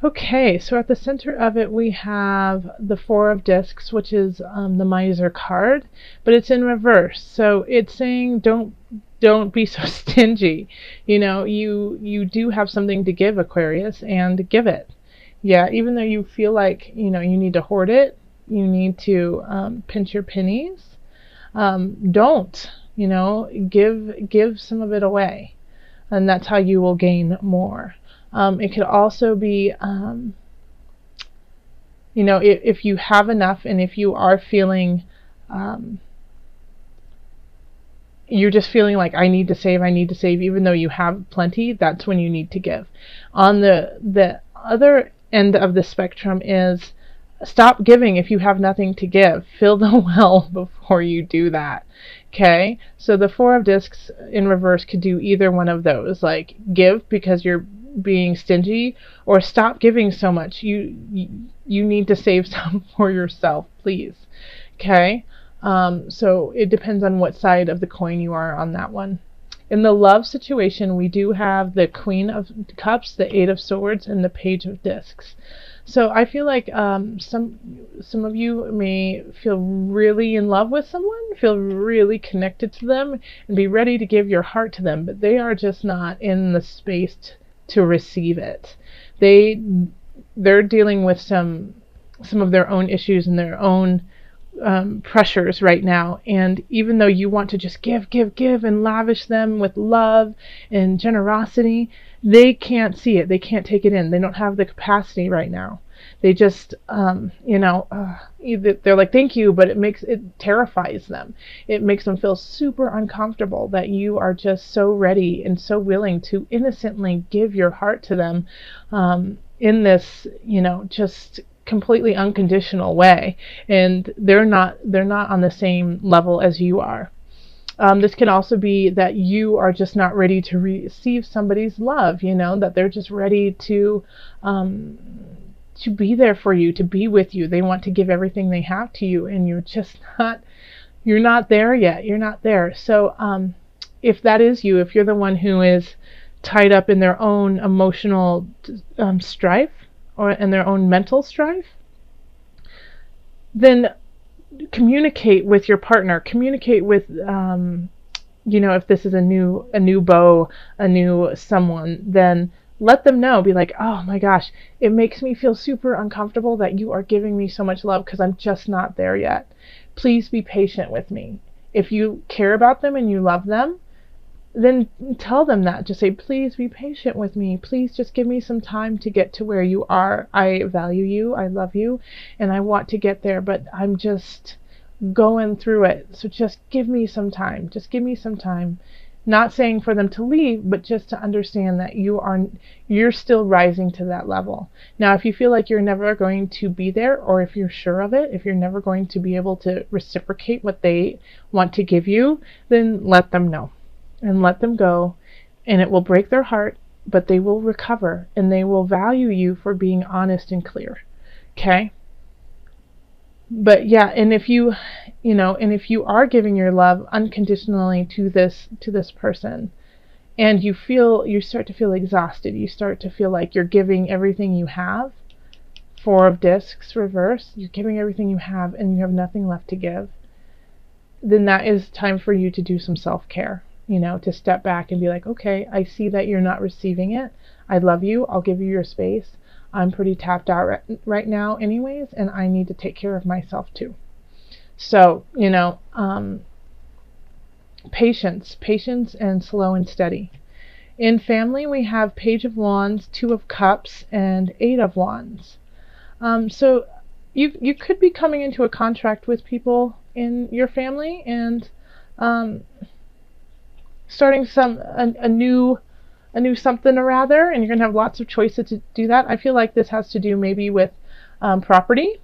Okay, so at the center of it we have the Four of Discs, which is the Miser card, but it's in reverse. So it's saying don't be so stingy. You do have something to give, Aquarius, and give it. Yeah, even though you feel like you need to hoard it, you need to pinch your pennies. Don't give some of it away, and that's how you will gain more. It could also be, if you have enough and if you are feeling, you're just feeling like I need to save, even though you have plenty, that's when you need to give. On the other end of the spectrum is stop giving if you have nothing to give. Fill the well before you do that. Okay? So the Four of Discs in reverse could do either one of those. Like give because you're being stingy, or stop giving so much. You need to save some for yourself, please. Okay? So it depends on what side of the coin you are on that one. In the love situation, we do have the Queen of Cups, the Eight of Swords, and the Page of Discs. So I feel like some of you may feel really in love with someone, feel really connected to them, and be ready to give your heart to them, but they are just not in the space to receive it. They're dealing with some of their own issues and their own pressures right now, and even though you want to just give and lavish them with love and generosity, they can't see it, they can't take it in, they don't have the capacity right now. They just they're like thank you, but it terrifies them. It makes them feel super uncomfortable that you are just so ready and so willing to innocently give your heart to them in this just completely unconditional way, and they're not on the same level as you are. This can also be that you are just not ready to receive somebody's love, that they're just ready to be there for you, to be with you. They want to give everything they have to you, and you're not there yet. You're not there. So if that is you, if you're the one who is tied up in their own emotional strife, or in their own mental strife, then communicate with your partner. Communicate with, if this is a new beau, a new someone, then let them know. Be like, oh my gosh, it makes me feel super uncomfortable that you are giving me so much love because I'm just not there yet. Please be patient with me. If you care about them and you love them, then tell them that. Just say, please be patient with me. Please just give me some time to get to where you are. I value you, I love you, and I want to get there, but I'm just going through it. So just give me some time. Just give me some time. Not saying for them to leave, but just to understand that you're still rising to that level. Now, if you feel like you're never going to be there, or if you're sure of it, if you're never going to be able to reciprocate what they want to give you, then let them know. And let them go, and it will break their heart, but they will recover, and they will value you for being honest and clear. Okay? But yeah, and if you are giving your love unconditionally to this person, and you start to feel exhausted, you start to feel like you're giving everything you have, Four of Discs reverse, you're giving everything you have and you have nothing left to give, then that is time for you to do some self-care. To step back and be like, okay, I see that you're not receiving it. I love you. I'll give you your space. I'm pretty tapped out right now anyways, and I need to take care of myself too. So, patience and slow and steady. In family, we have Page of Wands, Two of Cups, and Eight of Wands. So you could be coming into a contract with people in your family, and starting a new something or other, and you're gonna have lots of choices to do that. I feel like this has to do maybe with property,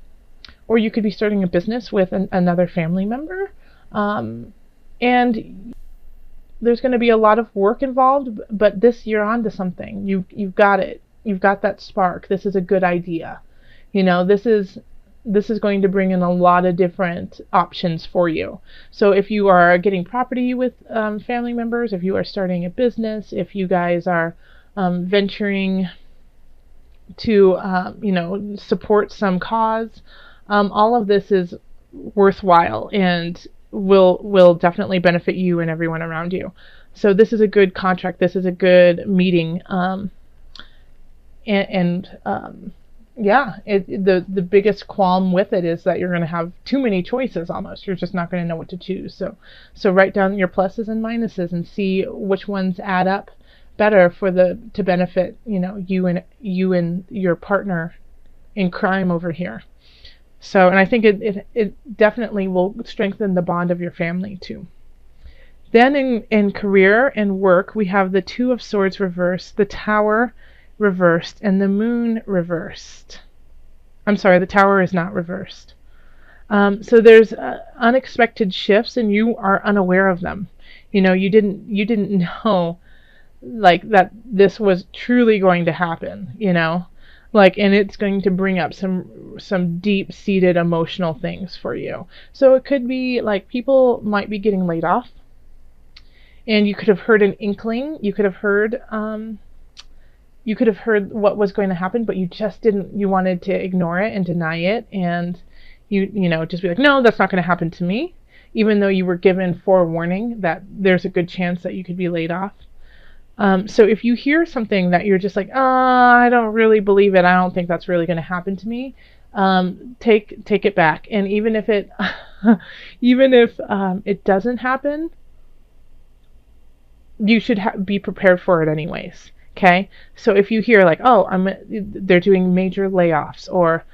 or you could be starting a business with another family member, and there's going to be a lot of work involved. But you're on to something. You've got it. You've got that spark. This is a good idea. This is going to bring in a lot of different options for you. So if you are getting property with family members, if you are starting a business, if you guys are venturing to support some cause. All of this is worthwhile and will definitely benefit you and everyone around you. So this is a good contract. This is a good meeting. Yeah, the biggest qualm with it is that you're going to have too many choices almost. You're just not going to know what to choose. So write down your pluses and minuses and see which ones add up better to benefit, you and your partner in crime over here. So, and I think it definitely will strengthen the bond of your family too. Then in career and work, we have the Two of Swords reversed, the Tower reversed, and the Moon reversed. I'm sorry, the Tower is not reversed. So there's unexpected shifts, and you are unaware of them. You didn't know like that this was truly going to happen. And it's going to bring up some deep-seated emotional things for you. So it could be like people might be getting laid off, and you could have heard an inkling. You could have heard what was going to happen, but you just didn't. You wanted to ignore it and deny it, and just be like, no, that's not going to happen to me, even though you were given forewarning that there's a good chance that you could be laid off. So if you hear something that you're just like, I don't really believe it, I don't think that's really going to happen to me, take it back. And even if it it doesn't happen, you should be prepared for it anyways. Okay. So if you hear like, they're doing major layoffs, or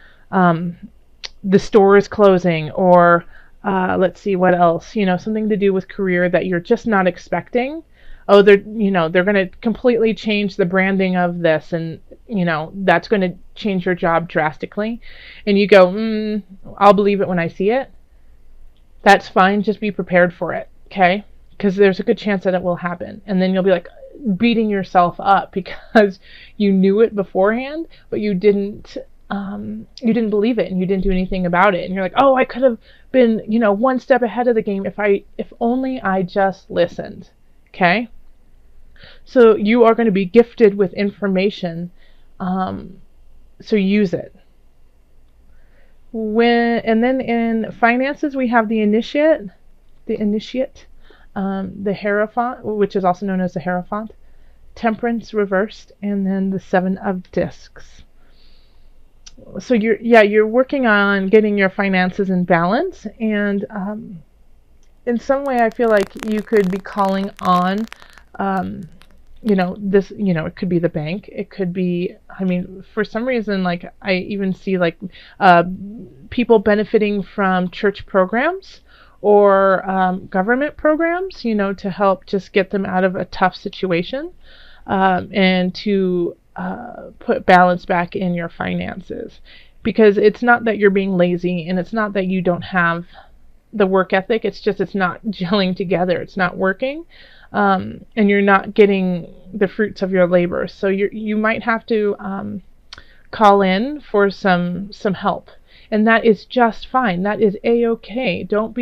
the store is closing, or let's see what else, something to do with career that you're just not expecting. They're going to completely change the branding of this, and that's going to change your job drastically, and you go, I'll believe it when I see it. That's fine. Just be prepared for it. Okay. Because there's a good chance that it will happen, and then you'll be like beating yourself up because you knew it beforehand, but you didn't believe it, and you didn't do anything about it, and you're like, I could have been one step ahead of the game if only I just listened. Okay. So you are going to be gifted with information, so use it. And then in finances, we have the initiate, the Hierophant, which is also known as the Hierophant, Temperance reversed, and then the Seven of Discs. So you're working on getting your finances in balance, and in some way I feel like you could be calling on this, it could be the bank, it could be, for some reason, like I even see like people benefiting from church programs or government programs, to help just get them out of a tough situation, and to put balance back in your finances. Because it's not that you're being lazy, and it's not that you don't have the work ethic, it's just it's not gelling together, it's not working, and you're not getting the fruits of your labor. So you might have to call in for some help, and that is just fine. That is a-okay. Don't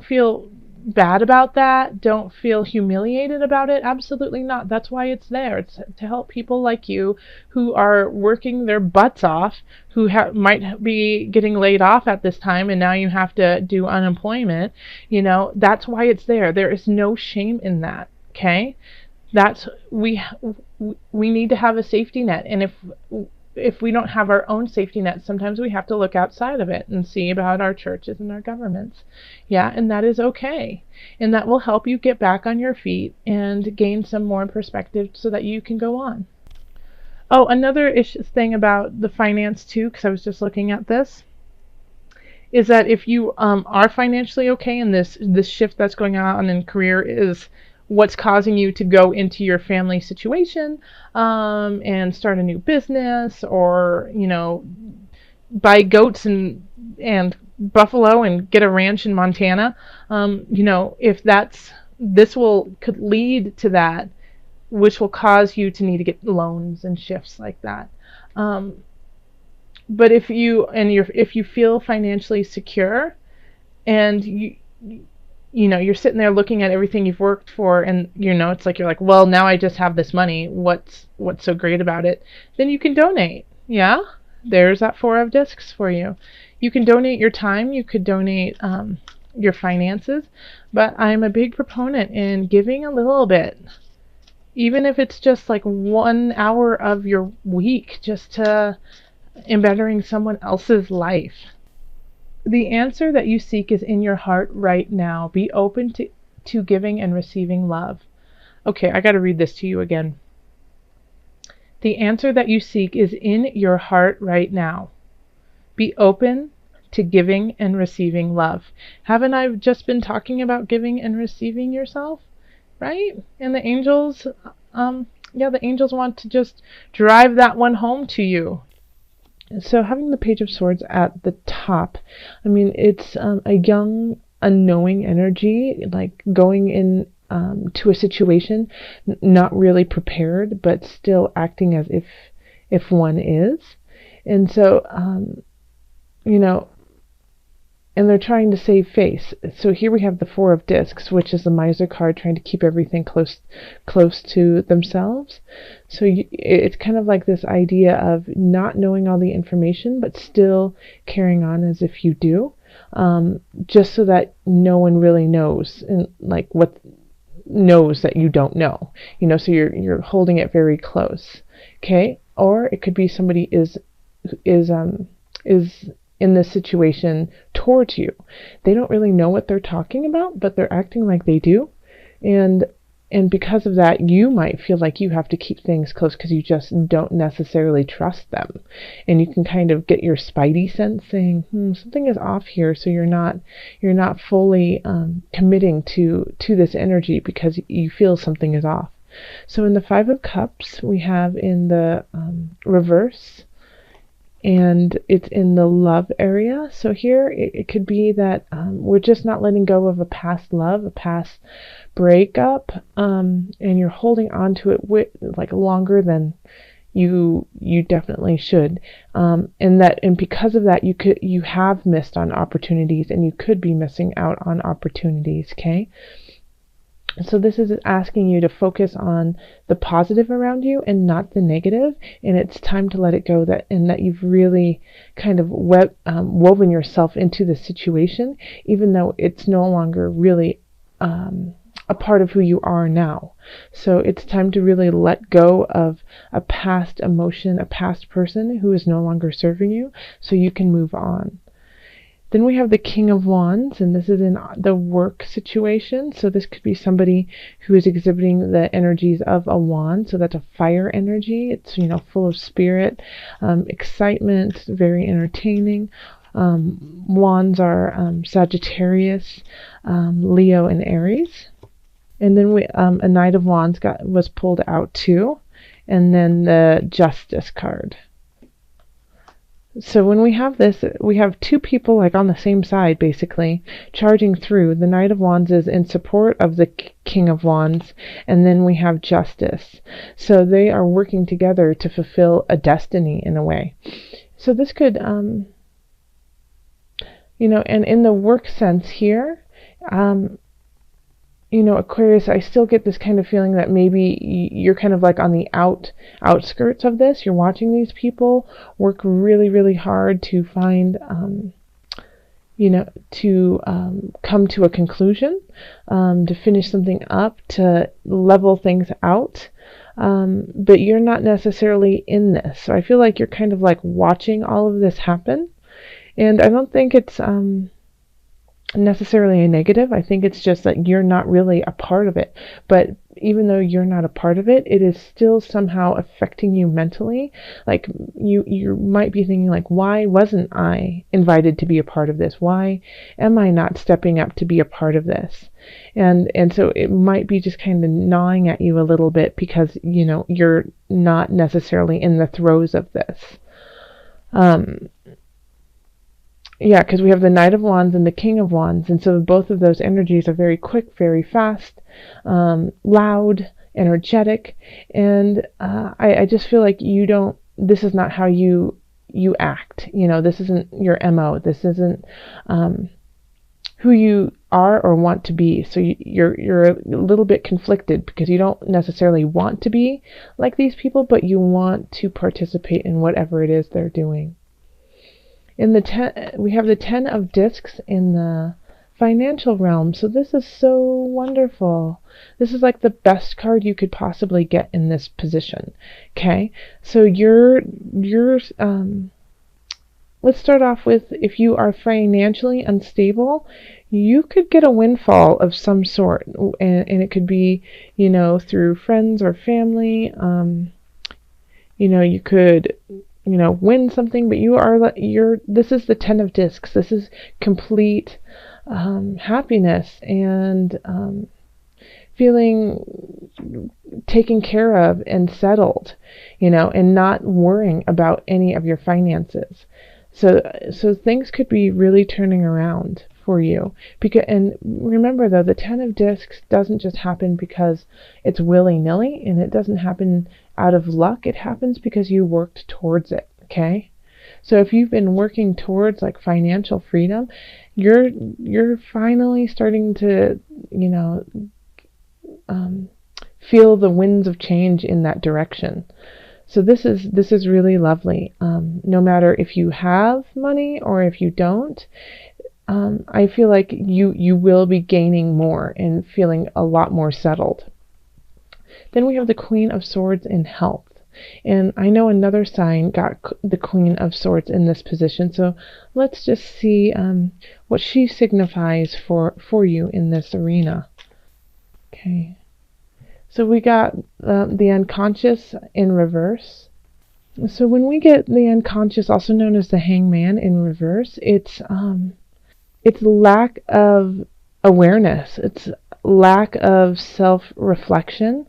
feel bad about that. Don't feel humiliated about it. Absolutely not. That's why it's there. It's to help people like you who are working their butts off, who might be getting laid off at this time, and now you have to do unemployment. That's why it's there. There is no shame in that. Okay? We need to have a safety net, and if we don't have our own safety net, sometimes we have to look outside of it and see about our churches and our governments. Yeah, and that is okay. And that will help you get back on your feet and gain some more perspective so that you can go on. Another thing about the finance too, because I was just looking at this, is that if you are financially okay, and this shift that's going on in career is what's causing you to go into your family situation and start a new business, or buy goats and buffalo and get a ranch in Montana, if could lead to that, which will cause you to need to get loans and shifts like that. But if you feel financially secure, and you're sitting there looking at everything you've worked for, and it's like you're like, well, now I just have this money. What's so great about it? Then you can donate. Yeah, there's that 4 of discs for you. You can donate your time. You could donate your finances, but I'm a big proponent in giving a little bit, even if it's just like 1 hour of your week, just to in bettering someone else's life. The answer that you seek is in your heart right now. Be open to giving and receiving love. Okay, I got to read this to you again. The answer that you seek is in your heart right now. Be open to giving and receiving love. Haven't I just been talking about giving and receiving yourself? Right? And the angels, the angels want to just drive that one home to you. So having the Page of Swords at the top, I mean, it's a young, unknowing energy, like going in to a situation, not really prepared, but still acting as if one is. And so, and they're trying to save face. So here we have the 4 of discs, which is the Miser card, trying to keep everything close to themselves. So it's kind of like this idea of not knowing all the information, but still carrying on as if you do, just so that no one really knows, and like what knows that you don't know. So you're holding it very close. Okay, or it could be somebody is in this situation towards you. They don't really know what they're talking about, but they're acting like they do. And because of that, you might feel like you have to keep things close because you just don't necessarily trust them. And you can kind of get your spidey sense saying, something is off here. So you're not fully committing to this energy because you feel something is off. So in the 5 of Cups, we have in the reverse, and it's in the love area. So here it could be that we're just not letting go of a past love, a past breakup, and you're holding on to it like longer than you definitely should, and because of that you have missed on opportunities, and you could be missing out on opportunities. Okay. So this is asking you to focus on the positive around you and not the negative, and it's time to let it go, that you've really kind of woven yourself into the situation, even though it's no longer really a part of who you are now. So it's time to really let go of a past emotion, a past person who is no longer serving you, so you can move on. Then we have the King of Wands, and this is in the work situation. So this could be somebody who is exhibiting the energies of a wand. So that's a fire energy. It's, full of spirit, excitement, very entertaining. Wands are Sagittarius, Leo, and Aries. And then a Knight of Wands was pulled out too. And then the Justice card. So when we have this, we have 2 people like on the same side, basically, charging through. The Knight of Wands is in support of the King of Wands, and then we have Justice. So they are working together to fulfill a destiny in a way. So this could, and in the work sense here, Aquarius, I still get this kind of feeling that maybe you're kind of like on the outskirts of this. You're watching these people work really, really hard to find, to come to a conclusion, to finish something up, to level things out. But you're not necessarily in this. So I feel like you're kind of like watching all of this happen. And I don't think it's necessarily a negative. I think it's just that you're not really a part of it. But even though you're not a part of it, it is still somehow affecting you mentally. Like you might be thinking like, why wasn't I invited to be a part of this? Why am I not stepping up to be a part of this? And so it might be just kind of gnawing at you a little bit because you're not necessarily in the throes of this. Yeah, because we have the Knight of Wands and the King of Wands, and so both of those energies are very quick, very fast, loud, energetic, and I just feel like this is not how you act. This isn't your MO. This isn't, who you are or want to be. So you're a little bit conflicted because you don't necessarily want to be like these people, but you want to participate in whatever it is they're doing. In the we have the 10 of discs in the financial realm. So this is so wonderful. This is like the best card you could possibly get in this position. Okay, so let's start off with, if you are financially unstable, you could get a windfall of some sort, and it could be, through friends or family. You could, win something, but this is the 10 of discs. This is complete happiness and feeling taken care of and settled, and not worrying about any of your finances. So things could be really turning around for you. And remember though, the 10 of discs doesn't just happen because it's willy-nilly, and it doesn't happen out of luck. It happens because you worked towards it, okay? So if you've been working towards like financial freedom, you're finally starting to, feel the winds of change in that direction. So this is really lovely. No matter if you have money or if you don't, I feel like you will be gaining more and feeling a lot more settled. Then we have the Queen of Swords in health. And I know another sign got the Queen of Swords in this position. So let's just see what she signifies for you in this arena. Okay. So we got the unconscious in reverse. So when we get the unconscious, also known as the Hangman, in reverse, it's lack of awareness. It's lack of self-reflection.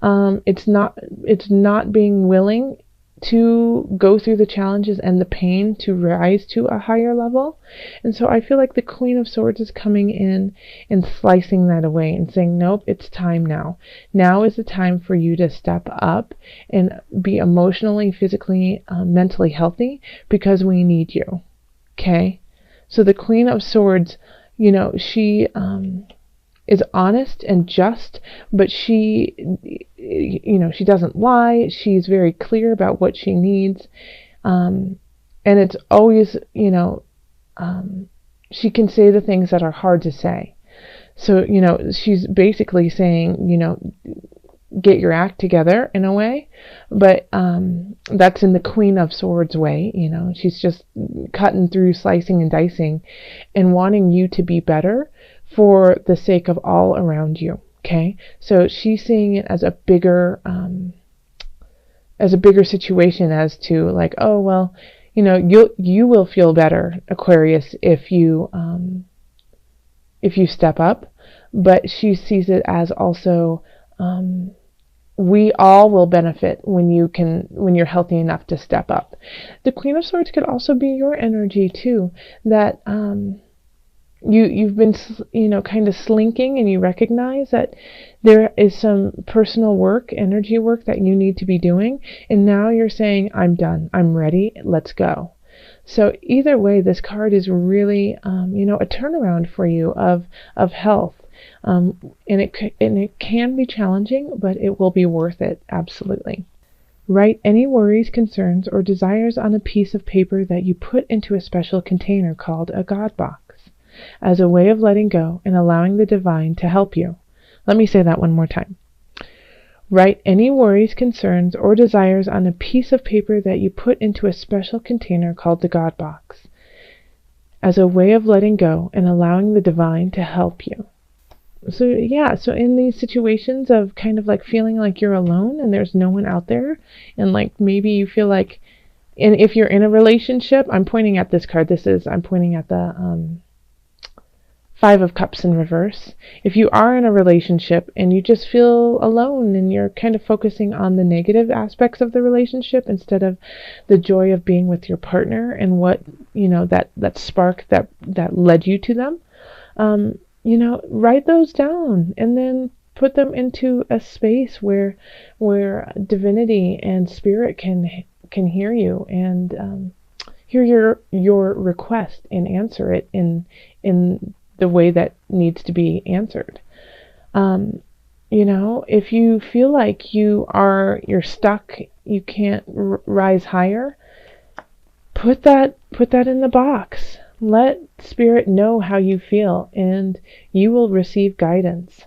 It's not being willing to go through the challenges and the pain to rise to a higher level. And so I feel like the Queen of Swords is coming in and slicing that away and saying, nope, it's time now. Now is the time for you to step up and be emotionally, physically, mentally healthy, because we need you. Okay? So the Queen of Swords, she is honest and just, but she doesn't lie. She's very clear about what she needs. And it's always, she can say the things that are hard to say. So, she's basically saying, get your act together in a way, but that's in the Queen of Swords way. She's just cutting through, slicing and dicing, and wanting you to be better for the sake of all around you. Okay, so she's seeing it as a bigger situation, as to like, oh well, you will feel better, Aquarius, if you step up. But she sees it as also, we all will benefit when you're healthy enough to step up. The Queen of Swords could also be your energy too, that you've been, kind of slinking, and you recognize that there is some personal work, energy work that you need to be doing, and now you're saying, I'm done, I'm ready, let's go. So either way, this card is really, a turnaround for you of health. And it can be challenging, but it will be worth it, absolutely. Write any worries, concerns, or desires on a piece of paper that you put into a special container called a God box, as a way of letting go and allowing the divine to help you. Let me say that one more time. Write any worries, concerns, or desires on a piece of paper that you put into a special container called the God box, as a way of letting go and allowing the divine to help you. So in these situations of kind of like feeling like you're alone and there's no one out there, and like maybe you feel like, and if you're in a relationship, I'm pointing at this card. I'm pointing at the Five of Cups in reverse. If you are in a relationship and you just feel alone and you're kind of focusing on the negative aspects of the relationship instead of the joy of being with your partner and what, that spark that led you to them, write those down and then put them into a space where divinity and spirit can hear you and hear your request and answer it in the way that needs to be answered. If you feel like you're stuck, you can't rise higher, put that in the box. Let Spirit know how you feel, and you will receive guidance.